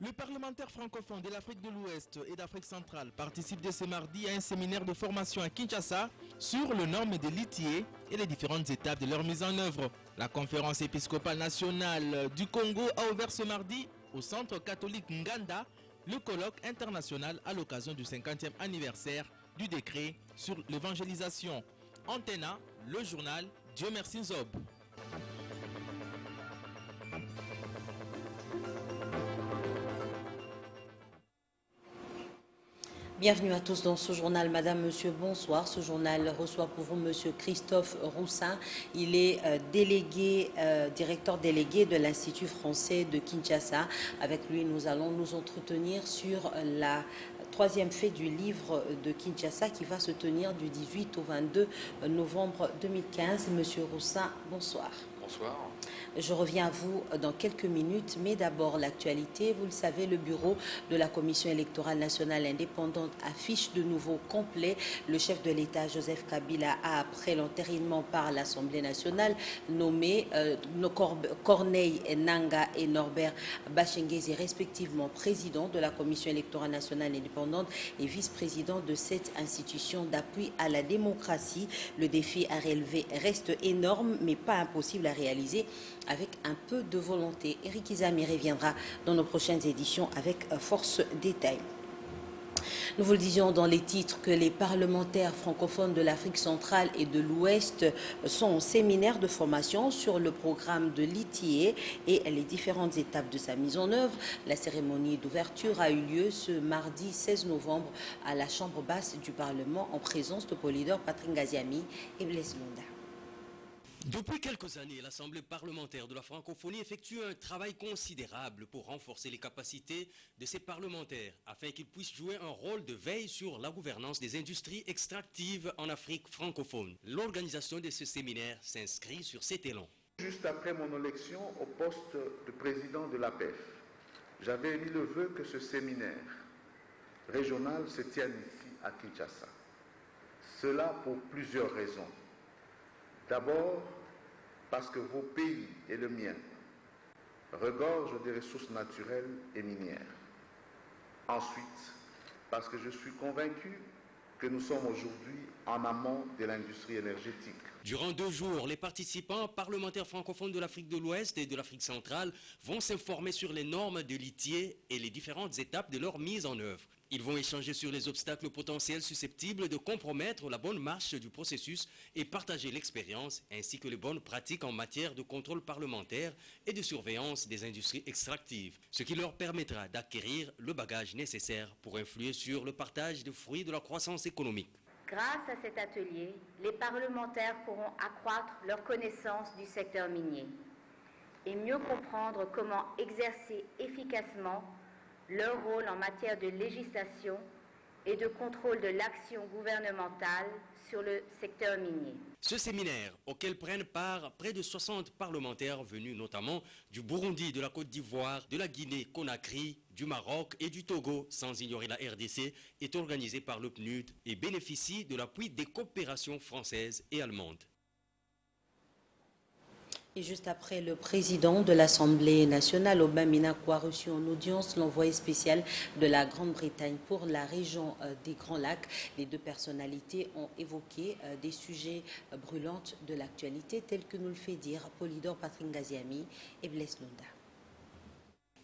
Le parlementaire francophone de l'Afrique de l'Ouest et d'Afrique centrale participe de ce mardi à un séminaire de formation à Kinshasa sur les normes des litiers et les différentes étapes de leur mise en œuvre. La conférence épiscopale nationale du Congo a ouvert ce mardi au centre catholique Nganda le colloque international à l'occasion du 50e anniversaire du décret sur l'évangélisation. Antena, le journal Dieu merci Zob. Bienvenue à tous dans ce journal. Madame, monsieur, bonsoir. Ce journal reçoit pour vous monsieur Christophe Roussin. Il est directeur délégué de l'Institut français de Kinshasa. Avec lui, nous allons nous entretenir sur la troisième fête du livre de Kinshasa qui va se tenir du 18 au 22 novembre 2015. Monsieur Roussin, bonsoir. Bonsoir. Je reviens à vous dans quelques minutes, mais d'abord l'actualité. Vous le savez, le bureau de la Commission électorale nationale indépendante affiche de nouveau complet. Le chef de l'État, Joseph Kabila, a, après l'entérinement par l'Assemblée nationale, nommé Corneille Nanga et Norbert Bachengezi, respectivement président de la Commission électorale nationale indépendante et vice-président de cette institution d'appui à la démocratie. Le défi à relever reste énorme, mais pas impossible à réaliser avec un peu de volonté. Eric Izami reviendra dans nos prochaines éditions avec force détail. Nous vous le disions dans les titres que les parlementaires francophones de l'Afrique centrale et de l'Ouest sont au séminaire de formation sur le programme de l'ITIE et les différentes étapes de sa mise en œuvre. La cérémonie d'ouverture a eu lieu ce mardi 16 novembre à la Chambre basse du Parlement en présence de Polydor Patrick Ngaziami et Blaise Lunda. Depuis quelques années, l'Assemblée parlementaire de la francophonie effectue un travail considérable pour renforcer les capacités de ses parlementaires afin qu'ils puissent jouer un rôle de veille sur la gouvernance des industries extractives en Afrique francophone. L'organisation de ce séminaire s'inscrit sur cet élan. Juste après mon élection au poste de président de l'APEF, j'avais émis le vœu que ce séminaire régional se tienne ici à Kinshasa. Cela pour plusieurs raisons. D'abord, parce que vos pays et le mien regorgent des ressources naturelles et minières. Ensuite, parce que je suis convaincu que nous sommes aujourd'hui en amont de l'industrie énergétique. Durant 2 jours, les participants parlementaires francophones de l'Afrique de l'Ouest et de l'Afrique centrale vont s'informer sur les normes de l'ITIE et les différentes étapes de leur mise en œuvre. Ils vont échanger sur les obstacles potentiels susceptibles de compromettre la bonne marche du processus et partager l'expérience ainsi que les bonnes pratiques en matière de contrôle parlementaire et de surveillance des industries extractives, ce qui leur permettra d'acquérir le bagage nécessaire pour influer sur le partage des fruits de la croissance économique. Grâce à cet atelier, les parlementaires pourront accroître leur connaissance du secteur minier et mieux comprendre comment exercer efficacement leur rôle en matière de législation et de contrôle de l'action gouvernementale sur le secteur minier. Ce séminaire, auquel prennent part près de 60 parlementaires venus notamment du Burundi, de la Côte d'Ivoire, de la Guinée-Conakry, du Maroc et du Togo, sans ignorer la RDC, est organisé par le PNUD et bénéficie de l'appui des coopérations françaises et allemandes. Et juste après, le président de l'Assemblée nationale, Aubin Minakou, a reçu en audience l'envoyé spécial de la Grande-Bretagne pour la région des Grands Lacs. Les deux personnalités ont évoqué des sujets brûlants de l'actualité, tels que nous le fait dire Polydor Patrick Ngaziami et Blaise Lunda.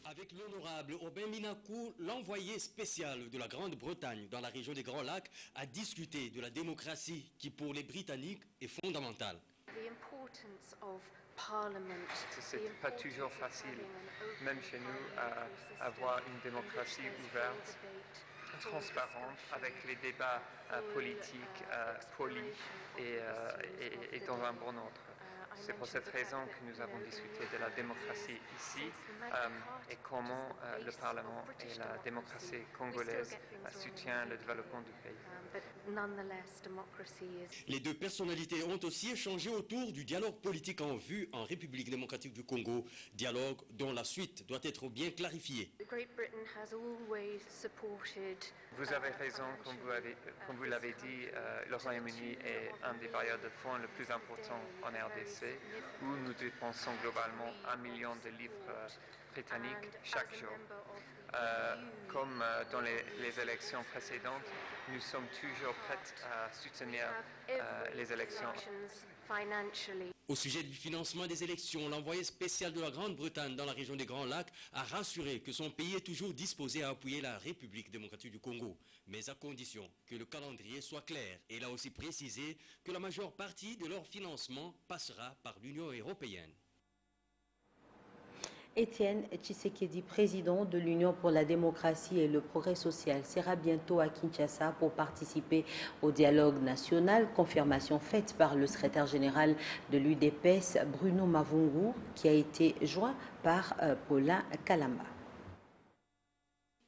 Avec l'honorable Aubin Minakou, l'envoyé spécial de la Grande-Bretagne dans la région des Grands Lacs a discuté de la démocratie qui, pour les Britanniques, est fondamentale. C'est pas toujours facile, même chez nous, à avoir une démocratie ouverte, transparente, avec les débats politiques polis et dans un bon ordre. C'est pour cette raison que nous avons discuté de la démocratie ici et comment le Parlement et la démocratie congolaise soutiennent le développement du pays. Les deux personnalités ont aussi échangé autour du dialogue politique en vue en République démocratique du Congo, dialogue dont la suite doit être bien clarifiée. Vous avez raison, comme vous l'avez dit, le Royaume-Uni est un des bailleurs de fonds le plus important en RDC. français, où nous dépensons globalement 1 million de livres britanniques chaque jour. Comme dans les élections précédentes, nous sommes toujours prêts à soutenir les élections. Au sujet du financement des élections, l'envoyé spécial de la Grande-Bretagne dans la région des Grands Lacs a rassuré que son pays est toujours disposé à appuyer la République démocratique du Congo, mais à condition que le calendrier soit clair. Et il a aussi précisé que la majeure partie de leur financement passera par l'Union européenne. Étienne Tshisekedi, président de l'Union pour la démocratie et le progrès social, sera bientôt à Kinshasa pour participer au dialogue national, confirmation faite par le secrétaire général de l'UDPS, Bruno Mavungu, qui a été joint par Paulin Kalamba.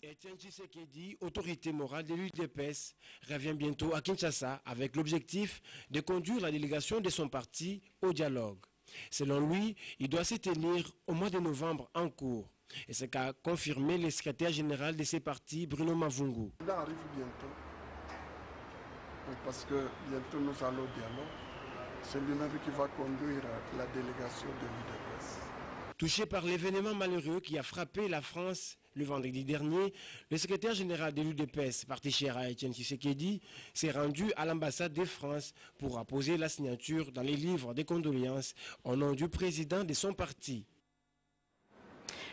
Étienne Tshisekedi, autorité morale de l'UDPS, revient bientôt à Kinshasa avec l'objectif de conduire la délégation de son parti au dialogue. Selon lui, il doit se tenir au mois de novembre en cours. Et c'est qu'a confirmé le secrétaire général de ces partis, Bruno Mavungu. Il arrive bientôt, parce que bientôt nous allons au dialogue. C'est lui-même qui va conduire la délégation de l'UDPS. Touché par l'événement malheureux qui a frappé la France le vendredi dernier, le secrétaire général de l'UDPS, parti cher à Étienne Tshisekedi, s'est rendu à l'ambassade de France pour apposer la signature dans les livres de condoléances au nom du président de son parti.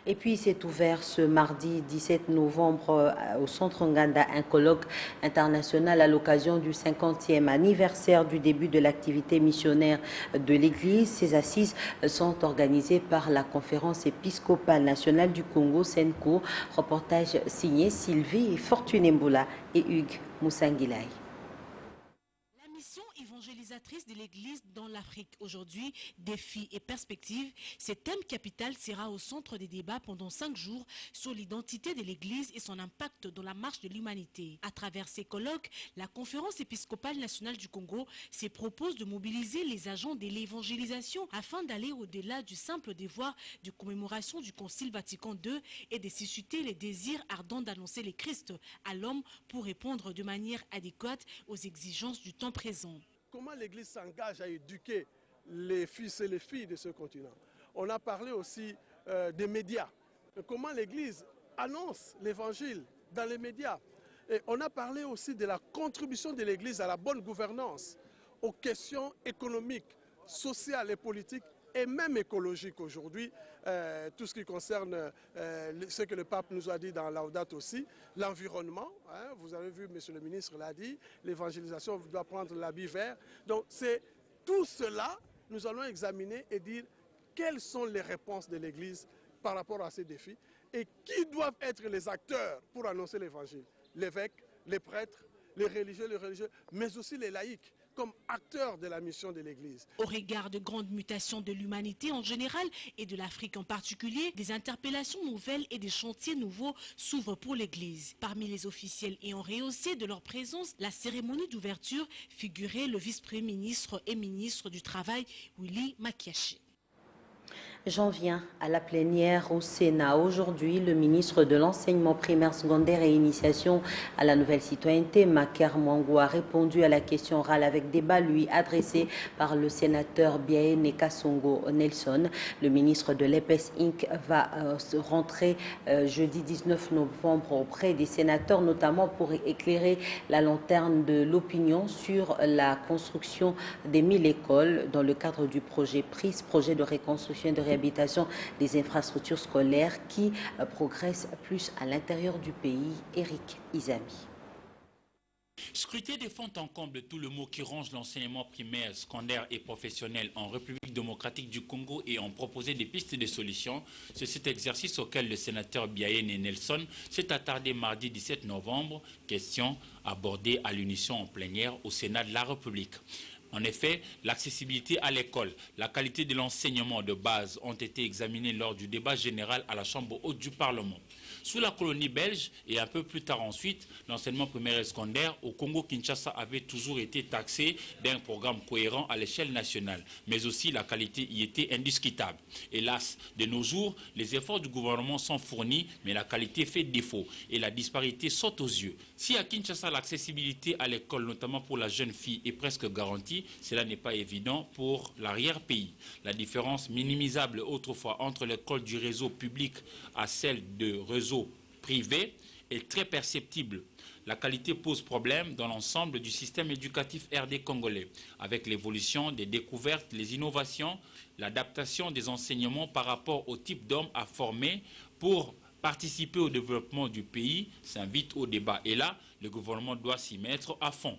Et puis c'est ouvert ce mardi 17 novembre au Centre Nganda un colloque international à l'occasion du 50e anniversaire du début de l'activité missionnaire de l'Église. Ces assises sont organisées par la Conférence épiscopale nationale du Congo, SENCO. Reportage signé Sylvie Fortuné-Mboula et Hugues Moussangilay. Évangélisatrice de l'Église dans l'Afrique aujourd'hui, défis et perspectives. Ce thème capital sera au centre des débats pendant 5 jours sur l'identité de l'Église et son impact dans la marche de l'humanité. À travers ces colloques, la Conférence épiscopale nationale du Congo se propose de mobiliser les agents de l'évangélisation afin d'aller au-delà du simple devoir de commémoration du Concile Vatican II et de susciter les désirs ardents d'annoncer le Christ à l'homme pour répondre de manière adéquate aux exigences du temps présent. Comment l'Église s'engage à éduquer les fils et les filles de ce continent. On a parlé aussi des médias. Comment l'Église annonce l'Évangile dans les médias. Et on a parlé aussi de la contribution de l'Église à la bonne gouvernance, aux questions économiques, sociales et politiques et même écologiques aujourd'hui. Tout ce qui concerne ce que le pape nous a dit dans Laudato aussi, l'environnement, hein, vous avez vu, monsieur le ministre l'a dit, l'évangélisation doit prendre l'habit vert. Donc c'est tout cela, nous allons examiner et dire quelles sont les réponses de l'Église par rapport à ces défis et qui doivent être les acteurs pour annoncer l'Évangile. L'évêque, les prêtres, les religieux, mais aussi les laïcs, comme acteurs de la mission de l'Église. Au regard de grandes mutations de l'humanité en général et de l'Afrique en particulier, des interpellations nouvelles et des chantiers nouveaux s'ouvrent pour l'Église. Parmi les officiels ayant rehaussé de leur présence la cérémonie d'ouverture figurait le vice-premier ministre et ministre du Travail, Willy Makiaché. J'en viens à la plénière au Sénat. Aujourd'hui, le ministre de l'Enseignement primaire, secondaire et initiation à la nouvelle citoyenneté, Maker Mwango, a répondu à la question orale avec débat lui adressée par le sénateur Biaene Kasongo Nelson. Le ministre de l'EPS Inc. va rentrer jeudi 19 novembre auprès des sénateurs, notamment pour éclairer la lanterne de l'opinion sur la construction des 1000 écoles dans le cadre du projet PRIS, projet de reconstruction et de réhabilitation des infrastructures scolaires qui progressent plus à l'intérieur du pays. Eric Izami. Scruter de fond en comble tout le mot qui ronge l'enseignement primaire, secondaire et professionnel en République démocratique du Congo et en proposer des pistes de solutions, c'est cet exercice auquel le sénateur Biaene Nelson s'est attardé mardi 17 novembre, question abordée à l'unisson en plénière au Sénat de la République. En effet, l'accessibilité à l'école, la qualité de l'enseignement de base ont été examinées lors du débat général à la Chambre haute du Parlement. Sous la colonie belge et un peu plus tard ensuite, l'enseignement primaire et secondaire au Congo-Kinshasa avait toujours été taxé d'un programme cohérent à l'échelle nationale, mais aussi la qualité y était indiscutable. Hélas, de nos jours, les efforts du gouvernement sont fournis, mais la qualité fait défaut et la disparité saute aux yeux. Si à Kinshasa l'accessibilité à l'école, notamment pour la jeune fille, est presque garantie, aujourd'hui, cela n'est pas évident pour l'arrière-pays. La différence minimisable autrefois entre l'école du réseau public à celle de réseau privé est très perceptible. La qualité pose problème dans l'ensemble du système éducatif RD congolais, avec l'évolution des découvertes, les innovations, l'adaptation des enseignements par rapport au type d'hommes à former pour participer au développement du pays, s'invite au débat. Et là, le gouvernement doit s'y mettre à fond.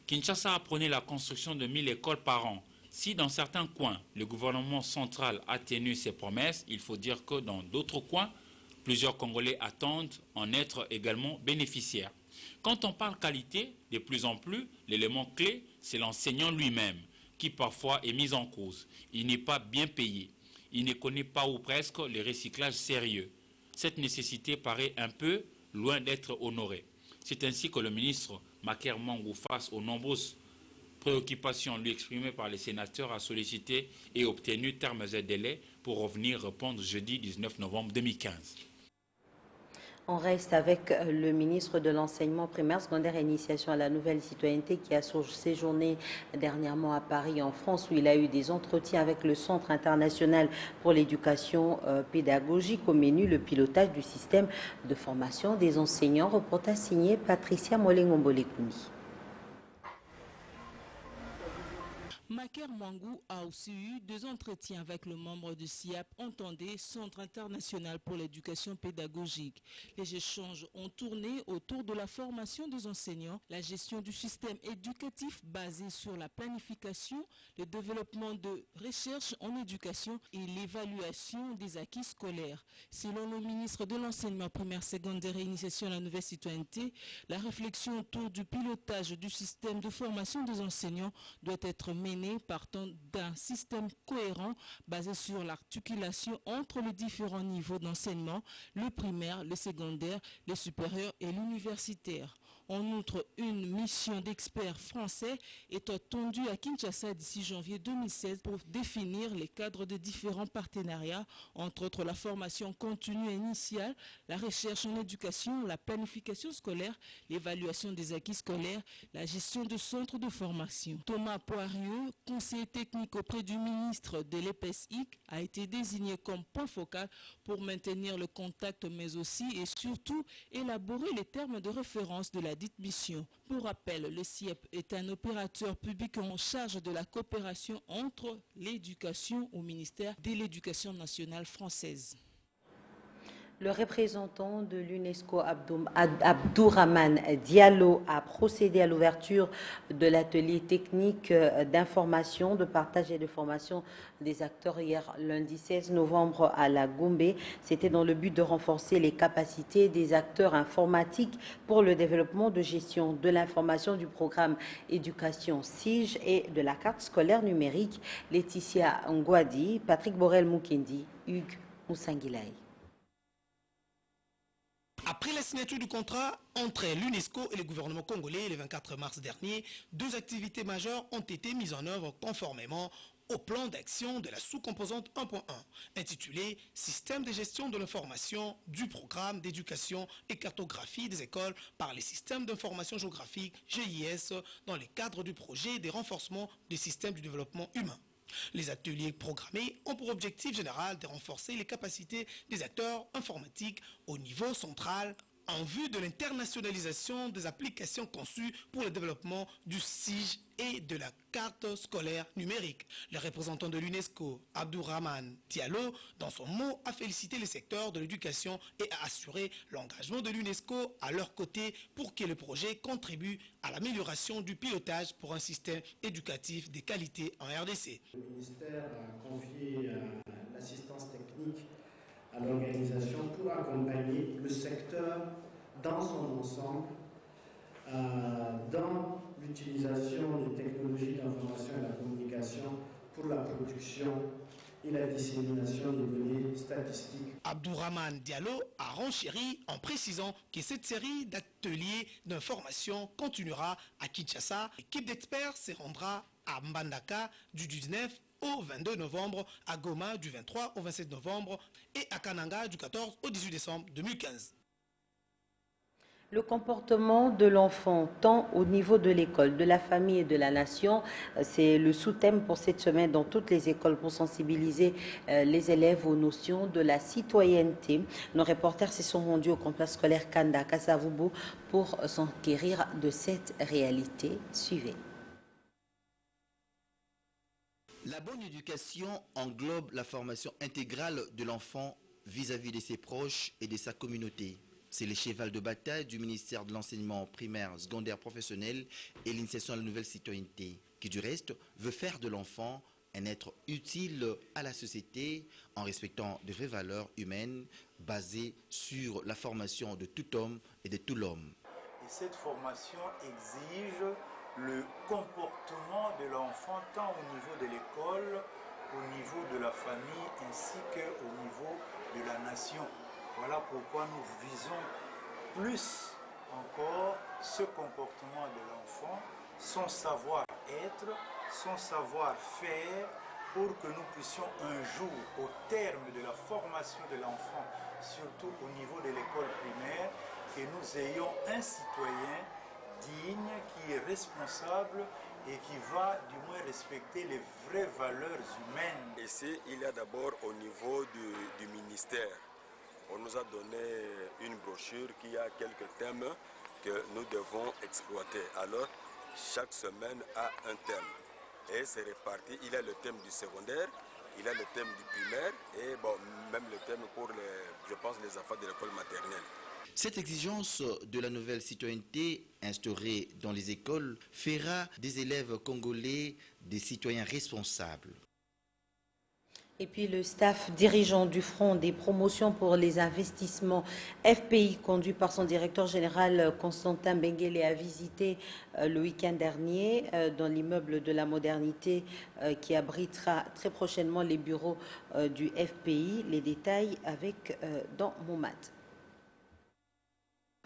Kinshasa apprenait la construction de 1000 écoles par an. Si dans certains coins, le gouvernement central a tenu ses promesses, il faut dire que dans d'autres coins, plusieurs Congolais attendent en être également bénéficiaires. Quand on parle qualité, de plus en plus, l'élément clé, c'est l'enseignant lui-même, qui parfois est mis en cause. Il n'est pas bien payé. Il ne connaît pas ou presque les recyclages sérieux. Cette nécessité paraît un peu loin d'être honorée. C'est ainsi que le ministre Maker Mangou, face aux nombreuses préoccupations lui exprimées par les sénateurs, a sollicité et obtenu termes et délais pour revenir répondre jeudi 19 novembre 2015. On reste avec le ministre de l'Enseignement primaire, secondaire et initiation à la nouvelle citoyenneté qui a séjourné dernièrement à Paris, en France, où il a eu des entretiens avec le Centre international pour l'éducation pédagogique. Au menu, le pilotage du système de formation des enseignants. Reportage signé Patricia Molengombolekuni. Maker Mangou a aussi eu deux entretiens avec le membre du CIAP, entendez Centre international pour l'éducation pédagogique. Les échanges ont tourné autour de la formation des enseignants, la gestion du système éducatif basé sur la planification, le développement de recherche en éducation et l'évaluation des acquis scolaires. Selon le ministre de l'Enseignement primaire, secondaire et initiation à la nouvelle citoyenneté, la réflexion autour du pilotage du système de formation des enseignants doit être menée partant d'un système cohérent basé sur l'articulation entre les différents niveaux d'enseignement, le primaire, le secondaire, le supérieur et l'universitaire. En outre, une mission d'experts français est attendue à Kinshasa d'ici janvier 2016 pour définir les cadres des différents partenariats, entre autres la formation continue et initiale, la recherche en éducation, la planification scolaire, l'évaluation des acquis scolaires, la gestion de centres de formation. Thomas Poirieux, conseiller technique auprès du ministre de l'EPSIC, a été désigné comme point focal pour maintenir le contact, mais aussi et surtout élaborer les termes de référence de la dite mission. Pour rappel, le CIEP est un opérateur public en charge de la coopération entre l'éducation au ministère de l'Éducation nationale française. Le représentant de l'UNESCO, Abdourahmane Diallo, a procédé à l'ouverture de l'atelier technique d'information, de partage et de formation des acteurs hier lundi 16 novembre à la Gombe. C'était dans le but de renforcer les capacités des acteurs informatiques pour le développement de gestion de l'information du programme éducation SIGE et de la carte scolaire numérique. Laetitia Ngwadi, Patrick Borel-Mukendi, Hugues Moussanguilaï. Après la signature du contrat entre l'UNESCO et le gouvernement congolais le 24 mars dernier, deux activités majeures ont été mises en œuvre conformément au plan d'action de la sous-composante 1.1, intitulé « Système de gestion de l'information du programme d'éducation et cartographie des écoles par les systèmes d'information géographique GIS dans le cadre du projet de renforcement des systèmes du développement humain ». Les ateliers programmés ont pour objectif général de renforcer les capacités des acteurs informatiques au niveau central en vue de l'internationalisation des applications conçues pour le développement du SIGE et de la carte scolaire numérique. Le représentant de l'UNESCO, Abdourahmane Diallo, dans son mot, a félicité les secteurs de l'éducation et a assuré l'engagement de l'UNESCO à leur côté pour que le projet contribue à l'amélioration du pilotage pour un système éducatif de qualité en RDC. Le ministère a confié l'assistance technique à l'organisation pour accompagner le secteur dans son ensemble dans l'utilisation des technologies d'information et de la communication pour la production et la dissémination des données statistiques. Abdourahmane Diallo a renchéri en précisant que cette série d'ateliers d'information continuera à Kinshasa. L'équipe d'experts se rendra à Mbandaka du 19 au 22 novembre, à Goma du 23 au 27 novembre et à Kananga du 14 au 18 décembre 2015. Le comportement de l'enfant, tant au niveau de l'école, de la famille et de la nation, c'est le sous-thème pour cette semaine dans toutes les écoles pour sensibiliser les élèves aux notions de la citoyenneté. Nos reporters se sont rendus au complexe scolaire Kanda, Kasavubu, pour s'enquérir de cette réalité. Suivez. La bonne éducation englobe la formation intégrale de l'enfant vis-à-vis de ses proches et de sa communauté. C'est le cheval de bataille du ministère de l'enseignement primaire, secondaire, professionnel et l'initiation à la nouvelle citoyenneté, qui du reste veut faire de l'enfant un être utile à la société en respectant de vraies valeurs humaines basées sur la formation de tout homme et de tout l'homme. Et cette formation exige le comportement de l'enfant tant au niveau de l'école, au niveau de la famille ainsi qu'au niveau de la nation. Voilà pourquoi nous visons plus encore ce comportement de l'enfant, son savoir-être, son savoir-faire, pour que nous puissions un jour, au terme de la formation de l'enfant, surtout au niveau de l'école primaire, que nous ayons un citoyen digne, qui est responsable et qui va du moins respecter les vraies valeurs humaines. Ici, il y a d'abord au niveau du ministère. On nous a donné une brochure qui a quelques thèmes que nous devons exploiter. Alors, chaque semaine a un thème. Et c'est réparti. Il y a le thème du secondaire, il y a le thème du primaire et bon, même le thème pour je pense, les enfants de l'école maternelle. Cette exigence de la nouvelle citoyenneté instaurée dans les écoles fera des élèves congolais des citoyens responsables. Et puis le staff dirigeant du Front des promotions pour les investissements FPI, conduit par son directeur général Constantin Benguele, a visité le week-end dernier dans l'immeuble de la modernité qui abritera très prochainement les bureaux du FPI. Les détails avec dans Moumad.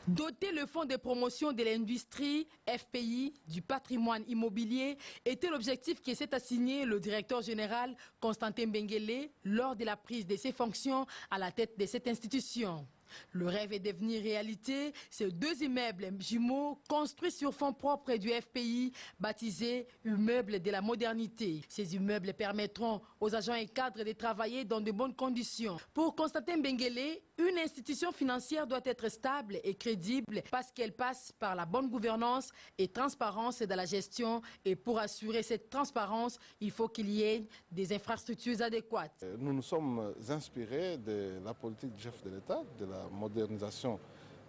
Doter le fonds de promotion de l'industrie, FPI, du patrimoine immobilier était l'objectif qui s'est assigné le directeur général Constantin Benguele lors de la prise de ses fonctions à la tête de cette institution. Le rêve est devenu réalité. Ces deux immeubles jumeaux construits sur fonds propres du FPI, baptisés immeubles de la modernité. Ces immeubles permettront aux agents et cadres de travailler dans de bonnes conditions. Pour Constantin Benguele, une institution financière doit être stable et crédible parce qu'elle passe par la bonne gouvernance et transparence dans la gestion. Et pour assurer cette transparence, il faut qu'il y ait des infrastructures adéquates. Nous nous sommes inspirés de la politique du chef de l'État, de la modernisation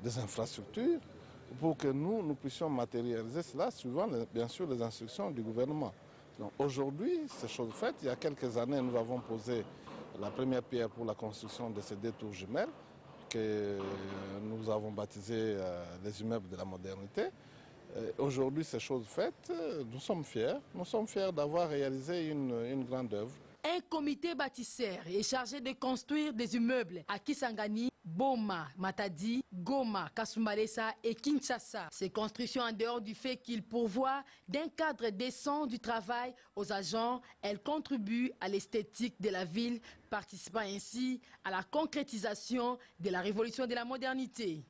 des infrastructures, pour que nous puissions matérialiser cela suivant bien sûr les instructions du gouvernement. Aujourd'hui, c'est chose faite. Il y a quelques années, nous avons posé la première pierre pour la construction de ces deux tours jumelles que nous avons baptisées les immeubles de la modernité. Aujourd'hui, c'est chose faite. Nous sommes fiers d'avoir réalisé une grande œuvre. Un comité bâtisseur est chargé de construire des immeubles à Kisangani, Boma, Matadi, Goma, Kasumbalesa et Kinshasa. Ces constructions, en dehors du fait qu'ils pourvoient d'un cadre décent du travail aux agents, elles contribuent à l'esthétique de la ville, participant ainsi à la concrétisation de la révolution de la modernité.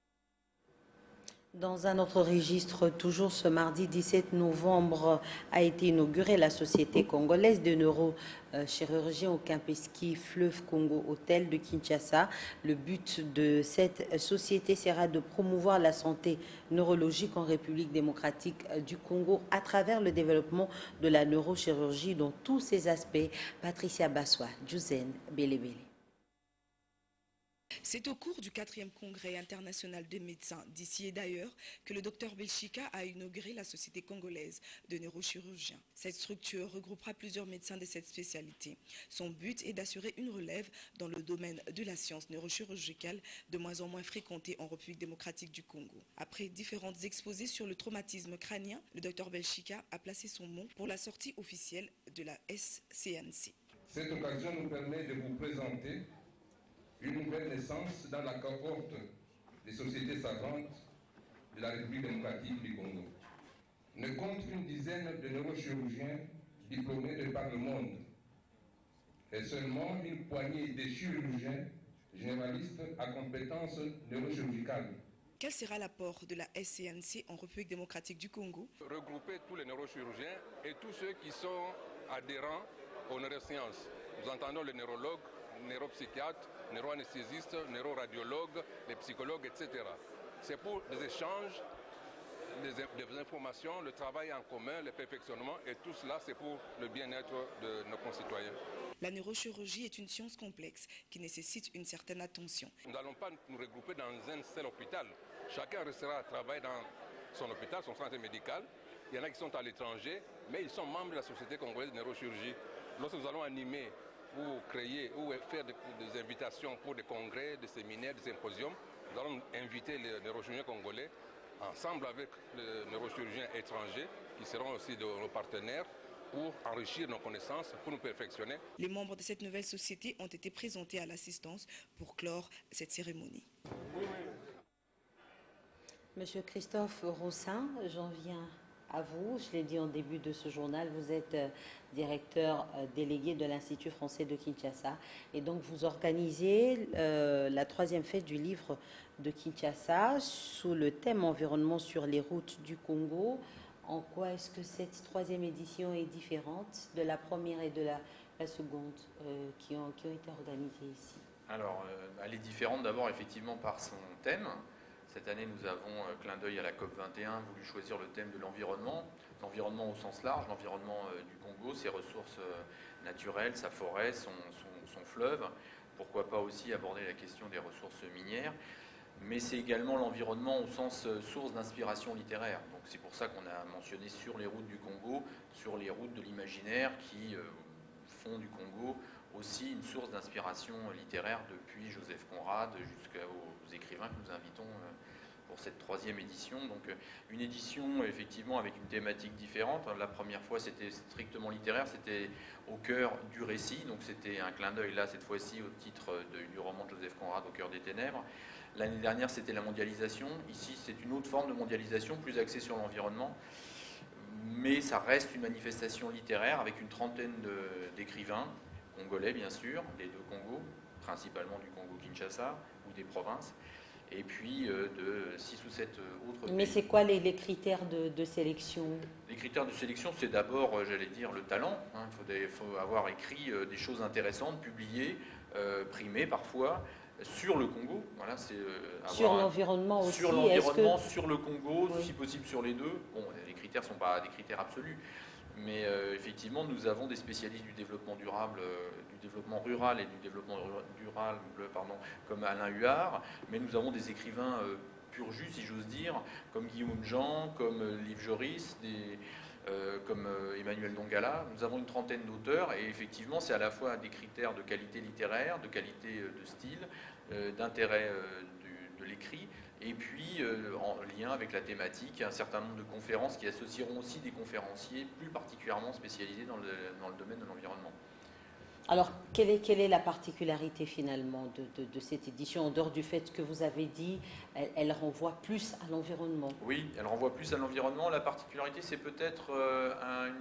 Dans un autre registre, toujours ce mardi 17 novembre, a été inaugurée la Société congolaise de neurochirurgie au Kempinski Fleuve Congo Hôtel de Kinshasa. Le but de cette société sera de promouvoir la santé neurologique en République démocratique du Congo à travers le développement de la neurochirurgie dans tous ses aspects. Patricia Bassois, Juzen Belebele. C'est au cours du 4e congrès international des médecins d'ici et d'ailleurs que le Dr Belchika a inauguré la Société congolaise de neurochirurgiens. Cette structure regroupera plusieurs médecins de cette spécialité. Son but est d'assurer une relève dans le domaine de la science neurochirurgicale de moins en moins fréquentée en République démocratique du Congo. Après différentes exposés sur le traumatisme crânien, le Dr Belchika a placé son mot pour la sortie officielle de la SCNC. Cette occasion nous permet de vous présenter une nouvelle naissance dans la cohorte des sociétés savantes de la République démocratique du Congo. Ne compte une dizaine de neurochirurgiens diplômés de par le monde et seulement une poignée de chirurgiens généralistes à compétences neurochirurgicales Quel sera l'apport de la SCNC en République démocratique du Congo? Regrouper tous les neurochirurgiens et tous ceux qui sont adhérents aux neurosciences. Nous entendons les neurologues, neuropsychiatres, neuroanesthésistes, neuroradiologues, les psychologues, etc. C'est pour des échanges, des informations, le travail en commun, le perfectionnement, et tout cela, c'est pour le bien-être de nos concitoyens. La neurochirurgie est une science complexe qui nécessite une certaine attention. Nous n'allons pas nous regrouper dans un seul hôpital. Chacun restera à travailler dans son hôpital, son centre médical. Il y en a qui sont à l'étranger, mais ils sont membres de la Société congolaise de neurochirurgie. Lorsque nous allons animer ou créer ou faire des invitations pour des congrès, des séminaires, des symposiums, nous allons inviter les neurochirurgiens congolais ensemble avec les neurochirurgiens étrangers qui seront aussi nos partenaires pour enrichir nos connaissances, pour nous perfectionner. Les membres de cette nouvelle société ont été présentés à l'assistance pour clore cette cérémonie. Monsieur Christophe Roussin, j'en viens à vous. Je l'ai dit en début de ce journal, vous êtes directeur délégué de l'Institut français de Kinshasa. Et donc, vous organisez la 3e fête du livre de Kinshasa sous le thème environnement sur les routes du Congo. En quoi est-ce que cette 3e édition est différente de la première et de la seconde qui ont été organisées ici? Alors, elle est différente d'abord effectivement par son thème. Cette année, nous avons, clin d'œil à la COP21, voulu choisir le thème de l'environnement. L'environnement au sens large, l'environnement du Congo, ses ressources naturelles, sa forêt, son fleuve. Pourquoi pas aussi aborder la question des ressources minières. Mais c'est également l'environnement au sens source d'inspiration littéraire. Donc c'est pour ça qu'on a mentionné sur les routes du Congo, sur les routes de l'imaginaire qui font du Congo aussi une source d'inspiration littéraire depuis Joseph Conrad jusqu'aux écrivains que nous invitons pour cette 3e édition. Donc une édition effectivement avec une thématique différente. La première fois c'était strictement littéraire, c'était au cœur du récit, donc c'était un clin d'œil là cette fois-ci au titre du roman de Joseph Conrad, Au cœur des ténèbres. L'année dernière c'était la mondialisation, ici c'est une autre forme de mondialisation plus axée sur l'environnement. Mais ça reste une manifestation littéraire avec une trentaine d'écrivains, congolais bien sûr, des deux Congos, principalement du Congo-Kinshasa ou des provinces, et puis de 6 ou 7 autres pays. Mais c'est quoi les critères de sélection? Les critères de sélection, c'est d'abord, j'allais dire, le talent. Il faut avoir écrit des choses intéressantes, publiées, primées parfois, sur le Congo. Voilà, sur l'environnement aussi. Sur l'environnement, sur le Congo, oui. Si possible sur les deux. Bon, les critères ne sont pas des critères absolus. Mais effectivement, nous avons des spécialistes du développement durable, du développement rural et du développement durable, comme Alain Huard. Mais nous avons des écrivains pur jus, si j'ose dire, comme Guillaume Jean, comme Liv Joris, comme Emmanuel Dongala. Nous avons une trentaine d'auteurs et effectivement, c'est à la fois des critères de qualité littéraire, de qualité de style, d'intérêt de l'écrit. Et puis, en lien avec la thématique, un certain nombre de conférences qui associeront aussi des conférenciers plus particulièrement spécialisés dans le domaine de l'environnement. Alors, quelle est la particularité finalement de cette édition, en dehors du fait que vous avez dit elle renvoie plus à l'environnement? Oui, elle renvoie plus à l'environnement. La particularité, c'est peut-être un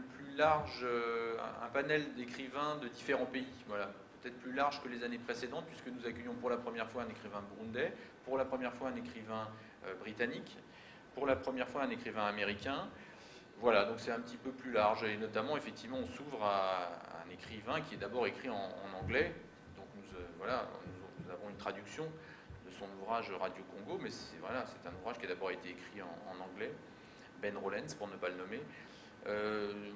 panel d'écrivains de différents pays. Voilà. Peut-être plus large que les années précédentes, puisque nous accueillons pour la première fois un écrivain burundais, pour la première fois un écrivain britannique, pour la première fois un écrivain américain. Voilà, donc c'est un petit peu plus large. Et notamment, effectivement, on s'ouvre à un écrivain qui est d'abord écrit en anglais. Donc nous avons une traduction de son ouvrage Radio Congo, mais c'est un ouvrage qui a d'abord été écrit en anglais. Ben Rollens, pour ne pas le nommer.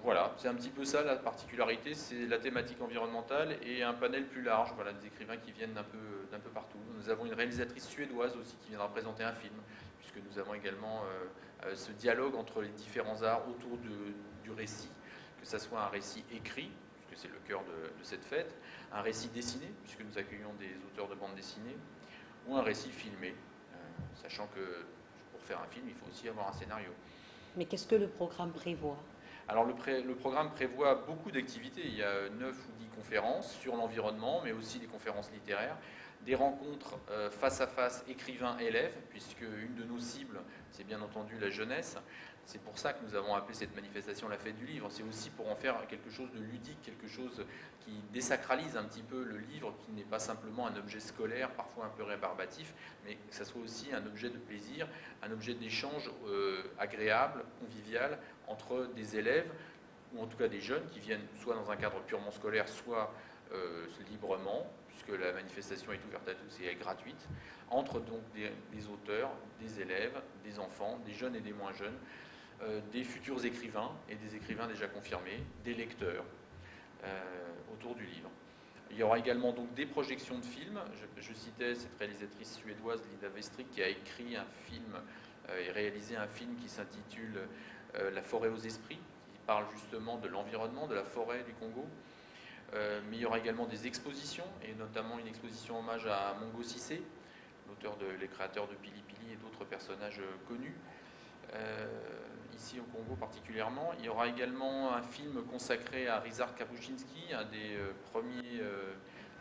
Voilà, c'est un petit peu ça la particularité, c'est la thématique environnementale et un panel plus large, voilà, des écrivains qui viennent d'un peu partout. Nous avons une réalisatrice suédoise aussi qui viendra présenter un film, puisque nous avons également ce dialogue entre les différents arts autour du récit, que ce soit un récit écrit, puisque c'est le cœur de cette fête, un récit dessiné, puisque nous accueillons des auteurs de bande dessinée, ou un récit filmé, sachant que pour faire un film, il faut aussi avoir un scénario. Mais qu'est-ce que le programme prévoit ? Alors le programme prévoit beaucoup d'activités. Il y a 9 ou 10 conférences sur l'environnement, mais aussi des conférences littéraires. des rencontres face à face écrivains-élèves, puisque une de nos cibles, c'est bien entendu la jeunesse. C'est pour ça que nous avons appelé cette manifestation la fête du livre. C'est aussi pour en faire quelque chose de ludique, quelque chose qui désacralise un petit peu le livre, qui n'est pas simplement un objet scolaire, parfois un peu rébarbatif, mais que ça soit aussi un objet de plaisir, un objet d'échange agréable, convivial, entre des élèves, ou en tout cas des jeunes qui viennent soit dans un cadre purement scolaire, soit librement, puisque la manifestation est ouverte à tous et est gratuite, entre donc des auteurs, des élèves, des enfants, des jeunes et des moins jeunes, des futurs écrivains et des écrivains déjà confirmés, des lecteurs autour du livre. Il y aura également donc des projections de films. Je citais cette réalisatrice suédoise Linda Westrik qui a écrit un film et réalisé un film qui s'intitule La forêt aux esprits, qui parle justement de l'environnement, de la forêt du Congo. Mais il y aura également des expositions, et notamment une exposition hommage à Mongo Sissé, l'auteur les créateurs de Pili Pili et d'autres personnages connus, ici au Congo particulièrement. Il y aura également un film consacré à Ryszard Kapuscinski, un des premiers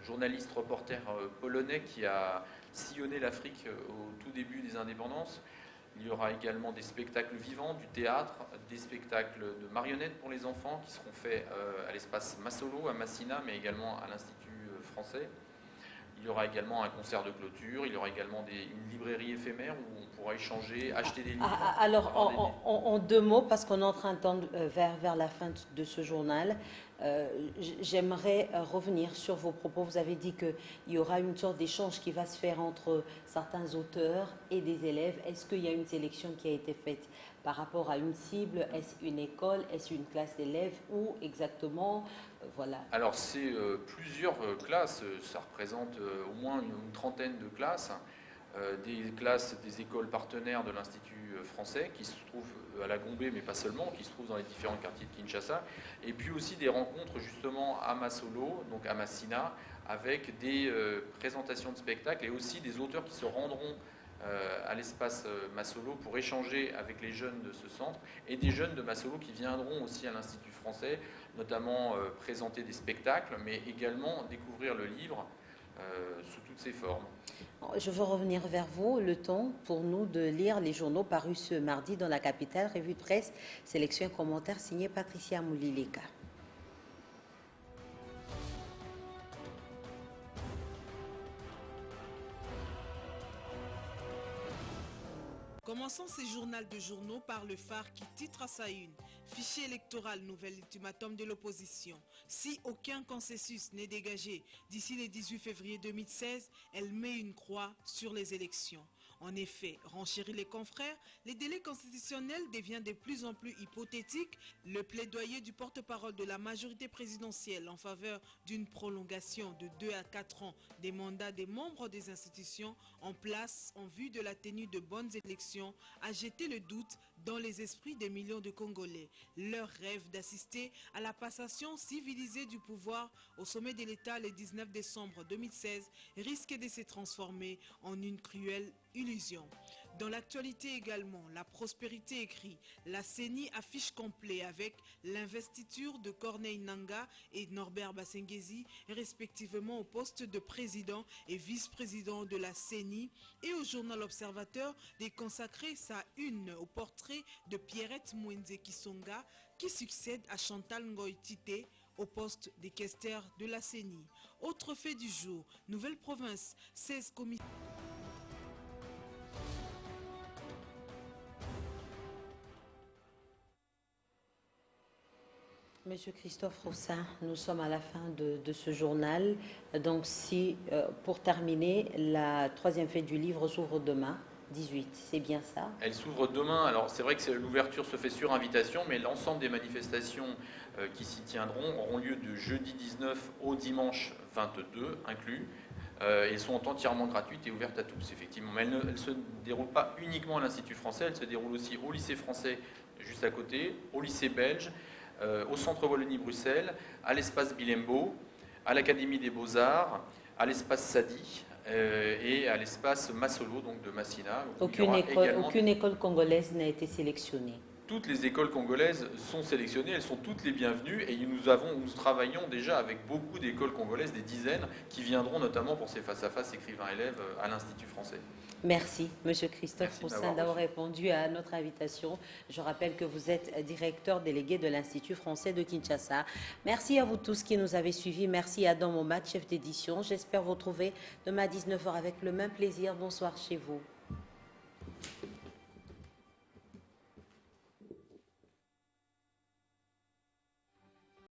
journalistes reporters polonais qui a sillonné l'Afrique au tout début des indépendances. Il y aura également des spectacles vivants, du théâtre, des spectacles de marionnettes pour les enfants qui seront faits à l'espace Masolo, à Massina, mais également à l'Institut français. Il y aura également un concert de clôture, il y aura également une librairie éphémère où on pourra échanger, acheter des livres. Alors, en deux mots, parce qu'on est en train de tendre vers la fin de ce journal, j'aimerais revenir sur vos propos. Vous avez dit qu'il y aura une sorte d'échange qui va se faire entre certains auteurs et des élèves. Est-ce qu'il y a une sélection qui a été faite par rapport à une cible? Est-ce une école? Est-ce une classe d'élèves? Où exactement? Voilà. Alors, c'est plusieurs classes. Ça représente au moins une trentaine de classes. Des classes des écoles partenaires de l'Institut français qui se trouvent à la Gombe, mais pas seulement, qui se trouvent dans les différents quartiers de Kinshasa, et puis aussi des rencontres justement à Masolo, donc à Massina, avec des présentations de spectacles et aussi des auteurs qui se rendront à l'espace Masolo pour échanger avec les jeunes de ce centre et des jeunes de Masolo qui viendront aussi à l'Institut français, notamment présenter des spectacles, mais également découvrir le livre sous toutes ses formes. Je veux revenir vers vous. Le temps pour nous de lire les journaux parus ce mardi dans la capitale. Revue de presse, sélection et commentaires signé Patricia Moulileka. Commençons ces journaux de journaux par le Phare qui titre à sa une « Fichier électoral, nouvel ultimatum de l'opposition. Si aucun consensus n'est dégagé d'ici le 18 février 2016, elle met une croix sur les élections. » En effet, renchérit les confrères, les délais constitutionnels deviennent de plus en plus hypothétiques. Le plaidoyer du porte-parole de la majorité présidentielle en faveur d'une prolongation de 2 à 4 ans des mandats des membres des institutions en place en vue de la tenue de bonnes élections a jeté le doute dans les esprits des millions de Congolais. Leur rêve d'assister à la passation civilisée du pouvoir au sommet de l'État le 19 décembre 2016 risque de se transformer en une cruelle illusion. Dans l'actualité également, la prospérité écrit. La CENI affiche complet avec l'investiture de Corneille Nangaa et Norbert Basengezi, respectivement au poste de président et vice-président de la CENI, et au journal Observateur de consacrer sa une au portrait de Pierrette Mwenze Kisonga, qui succède à Chantal Ngoïtite au poste de questeur de la CENI. Autre fait du jour, Nouvelle Province, 16 commissions. Monsieur Christophe Roussin, nous sommes à la fin de ce journal. Donc, pour terminer, la troisième fête du livre s'ouvre demain, 18, c'est bien ça? Elle s'ouvre demain. Alors, c'est vrai que l'ouverture se fait sur invitation, mais l'ensemble des manifestations qui s'y tiendront auront lieu de jeudi 19 au dimanche 22 inclus. Elles sont entièrement gratuites et ouvertes à tous, effectivement. Mais elles ne se déroulent pas uniquement à l'Institut français, elles se déroulent aussi au lycée français juste à côté, au lycée belge, au Centre Wallonie-Bruxelles, à l'espace Bilembo, à l'Académie des Beaux-Arts, à l'espace Sadi et à l'espace Masolo, donc de Massina. Aucune école congolaise n'a été sélectionnée. toutes les écoles congolaises sont sélectionnées, elles sont toutes les bienvenues et nous travaillons déjà avec beaucoup d'écoles congolaises, des dizaines, qui viendront notamment pour ces face-à-face écrivains-élèves à l'Institut français. Merci, M. Christophe Roussin, d'avoir répondu à notre invitation. Je rappelle que vous êtes directeur délégué de l'Institut français de Kinshasa. Merci à vous tous qui nous avez suivis. Merci à Adam Momat, chef d'édition. J'espère vous retrouver demain à 19h avec le même plaisir. Bonsoir chez vous.